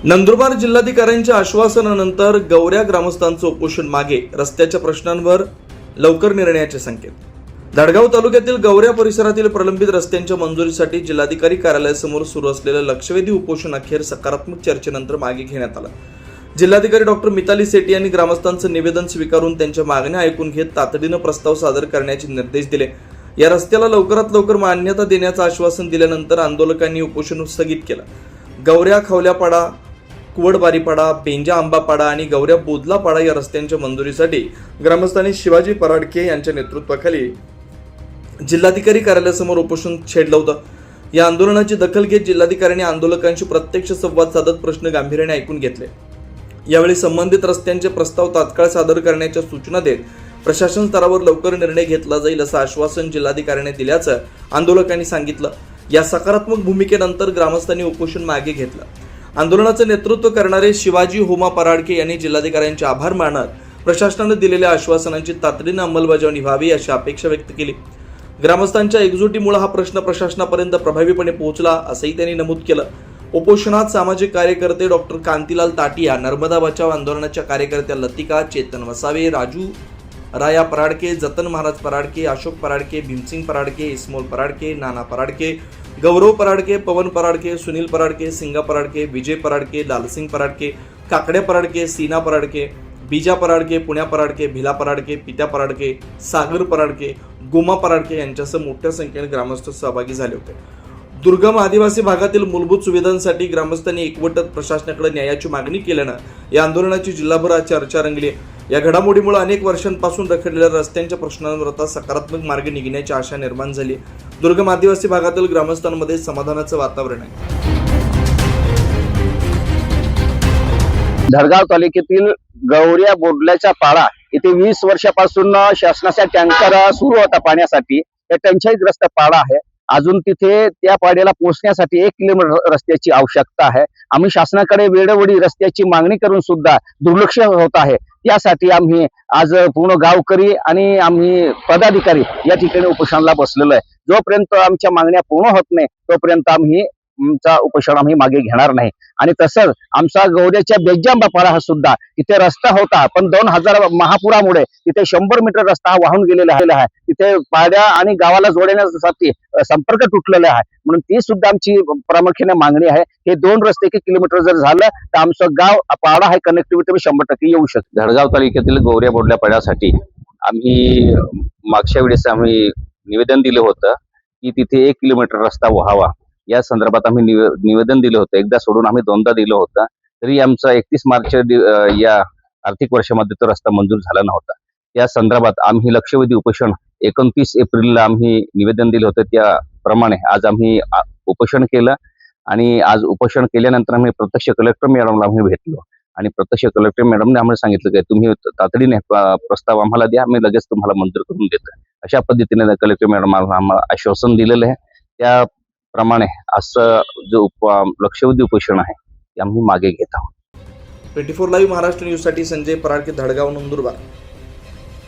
नंदुरबार जिल्हाधिकाऱ्यांच्या आश्वासनानंतर गौऱ्या ग्रामस्थांचं उपोषण मागे, रस्त्याच्या प्रश्नांवर लवकर निर्णयाचे संकेत। धडगाव तालुक्यातील गौऱ्या परिसरातील प्रलंबित रस्त्यांच्या मंजुरीसाठी जिल्हाधिकारी कार्यालयासमोर सुरू असलेलं लक्षवेधी उपोषण अखेर सकारात्मक चर्चेनंतर मागे घेण्यात आलं। जिल्हाधिकारी डॉक्टर मिताली सेठी यांनी ग्रामस्थांचं निवेदन स्वीकारून त्यांच्या मागण्या ऐकून घेत तातडीनं प्रस्ताव सादर करण्याचे निर्देश दिले। या रस्त्याला लवकरात लवकर मान्यता देण्याचं आश्वासन दिल्यानंतर आंदोलकांनी उपोषण स्थगित केलं। गौऱ्या खवल्यापाडा, कुवडबारीपाडा, बेंजा आंबापाडा आणि गौऱ्या बोदलापाडा या रस्त्यांच्या मंजुरीसाठी ग्रामस्थांनी शिवाजी पराडके यांच्या नेतृत्वाखाली जिल्हाधिकारी कार्यालयासमोर उपोषण छेडलं होतं। या आंदोलनाची दखल घेत जिल्हाधिकाऱ्यांनी आंदोलकांशी प्रत्यक्ष संवाद साधत प्रश्न गांभीर्याने ऐकून घेतले। यावेळी संबंधित रस्त्यांचे प्रस्ताव तात्काळ सादर करण्याच्या सूचना देत प्रशासन स्तरावर लवकर निर्णय घेतला जाईल असं आश्वासन जिल्हाधिकाऱ्यांनी दिल्याचं आंदोलकांनी सांगितलं। या सकारात्मक भूमिकेनंतर ग्रामस्थांनी उपोषण मागे घेतलं। आंदोलनाचं नेतृत्व करणारे शिवाजी होमा पराडके यांनी जिल्हाधिकाऱ्यांचे आभार मानत प्रशासनाने दिलेल्या आश्वासनांची तातडीने अंमलबजावणी व्हावी अशी अपेक्षा व्यक्त केली। ग्रामस्थांच्या एकजुटीमुळे हा प्रश्न प्रशासनापर्यंत प्रभावीपणे पोहोचला असंही त्यांनी नमूद केलं। उपोषणात सामाजिक कार्यकर्ते डॉक्टर कांतीलाल ताटिया, नर्मदा बचाव आंदोलनाच्या कार्यकर्त्या लतिका, चेतन वसावे, राजू राया पराडके, जतन महाराज पराडके, अशोक पराडके, भीमसिंग पराडके, इस्मोल पराडके, नाना पराडके, गौरव पराडके, पवन पराडके, सुनील पराडके, सिंगा पराडके, विजय पराडके, लालसिंग पराडके, काकड्या पराडके, सीना पराडके, बीजा पराडके, पुण्या पराडके, भिला पराडके, पित्या पराडके, सागर पराडके, गोमा पराडके यांच्यासह मोठ्या संख्येने ग्रामस्थ सहभागी झाले होते। दुर्गम आदिवासी भागातील मूलभूत सुविधांसाठी ग्रामस्थांनी एकवटत प्रशासनाकडे न्यायाची मागणी केल्यानं या आंदोलनाची जिल्हाभरात चर्चा रंगली। या घडामोडीमुळे अनेक वर्षांपासून रखडलेल्या रस्त्यांच्या प्रश्नांवर आता सकारात्मक मार्ग निघण्याची आशा निर्माण झाली। दुर्गम आदिवासी भागातील ग्रामस्थांमध्ये समाधानाचं वातावरण आहे। धडगाव तालुक्यातील गौऱ्या बोडल्याचा पाडा इथे 20 वर्षापासून शासनाचा टँकर सुरू होता पाण्यासाठी। हे टंचाईग्रस्त पाडा आहे। अजून तिथे त्या पाड्याला पोहोचण्यासाठी 1 किलोमीटर रस्त्याची आवश्यकता आहे। आम्ही शासनाकडे वेळोवेळी रस्त्याची मागणी करून सुद्धा दुर्लक्ष होत आहे। त्यासाठी आम्ही आज पूर्ण गावकरी आणि आम्ही पदाधिकारी या ठिकाणी उपोषणाला बसलेलो आहे। जोपर्यंत आमच्या मागण्या पूर्ण होत नाही तोपर्यंत आमचा उपोषण आम्ही मागे घेणार नाही। आणि तसंच आमचा गौऱ्याच्या बेंजांबा पाडा हा सुद्धा तिथे रस्ता होता, पण 2000 महापुरामुळे तिथे 100 मीटर रस्ता वाहून गेलेला आहे। तिथे पाड्या आणि गावाला जोडण्यासाठी संपर्क तुटलेला आहे, म्हणून ती सुद्धा आमची प्रामुख्याने मागणी आहे। हे 2 रस्ते 1 किलोमीटर जर झालं तर आमचं गाव पाडा आहे कनेक्टिव्हिटी 100% येऊ शकते। धडगाव तालुक्यातील गौऱ्या बोडल्या पाड्यासाठी आम्ही मागच्या वेळेस आम्ही निवेदन दिलं होतं की तिथे 1 किलोमीटर रस्ता व्हावा। या संदर्भात आम्ही निवेदन दिलं होतं। एकदा सोडून आम्ही 2दा दिलं होतं, तरी आमचा 31 मार्च या आर्थिक वर्षामध्ये तो रस्ता मंजूर झाला नव्हता। या संदर्भात आम्ही लक्षवेधी उपोषण 29 एप्रिलला आम्ही निवेदन दिलं होतं। त्याप्रमाणे आज आम्ही उपोषण केलं आणि आज उपोषण केल्यानंतर आम्ही प्रत्यक्ष कलेक्टर मॅडमला आम्ही भेटलो आणि प्रत्यक्ष कलेक्टर मॅडमने आम्हाला सांगितलं की तुम्ही तातडीने प्रस्ताव आम्हाला द्या, आम्ही लगेच तुम्हाला मंजूर करून देतो। अशा पद्धतीने कलेक्टर मॅडम आम्हाला आश्वासन दिलेलं आहे। त्याप्रमाणे असं जो लक्षवेधी उपोषण आहे ते आम्ही मागे घेत आहोत। 24 लाईव्ह महाराष्ट्र न्यूज साठी संजय पराडके, धडगाव, नंदुरबार।